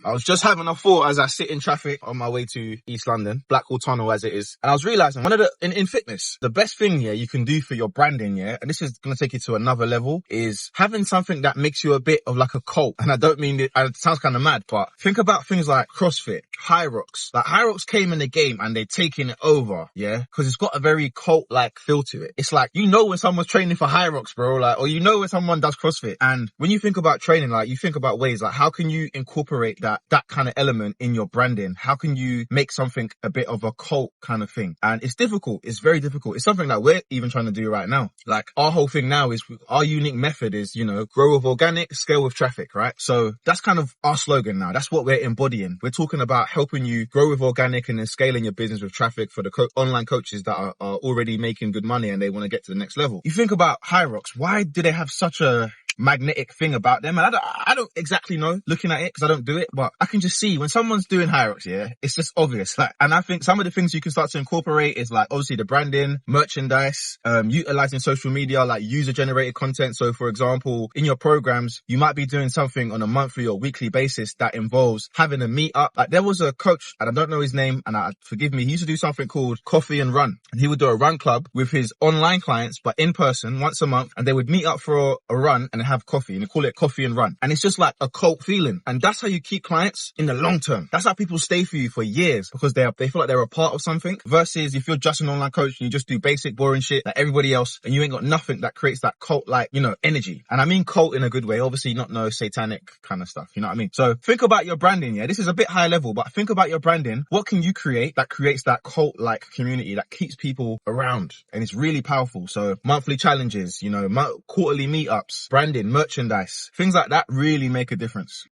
I was just having a thought as I sit in traffic on my way to East London, Blackwall Tunnel as it is. And I was realizing in fitness, the best thing here you can do for your branding, and this is going to take you to another level, is having something that makes you a bit of like a cult. And I don't mean it sounds kind of mad, but think about things like CrossFit, Hyrox. Like Hyrox came in the game and they're taking it over, because it's got a very cult-like feel to it. It's like, when someone's training for Hyrox, bro, like, or when someone does CrossFit. And when you think about training, like you think about ways, like how can you incorporate that kind of element in your branding? How can you make something a bit of a cult kind of thing? And it's difficult. It's very difficult. It's something that we're even trying to do right now. Like our whole thing now is our unique method is, grow with organic, scale with traffic, right? So that's kind of our slogan now. That's what we're embodying. We're talking about helping you grow with organic and then scaling your business with traffic for the online coaches that are already making good money and they want to get to the next level. You think about Hyrox. Why do they have such a magnetic thing about them? And I don't exactly know looking at it because I don't do it, but I can just see when someone's doing Hyrox, it's just obvious. Like, and I think some of the things you can start to incorporate is like obviously the branding, merchandise, utilizing social media, like user generated content. So for example, in your programs, you might be doing something on a monthly or weekly basis that involves having a meetup. Like there was a coach and I don't know his name and forgive me, he used to do something called Coffee and Run, and he would do a run club with his online clients, but in person once a month, and they would meet up for a run and have coffee, and they call it Coffee and Run. And it's just like a cult feeling. And that's how you keep clients in the long term. That's how people stay for you for years, because they feel like they're a part of something, versus if you're just an online coach and you just do basic boring shit like everybody else and you ain't got nothing that creates that cult like, energy. And I mean cult in a good way, obviously not no satanic kind of stuff. You know what I mean? So think about your branding. This is a bit high level, but think about your branding. What can you create that creates that cult like community that keeps people around? And it's really powerful. So monthly challenges, quarterly meetups, branding, merchandise, things like that really make a difference.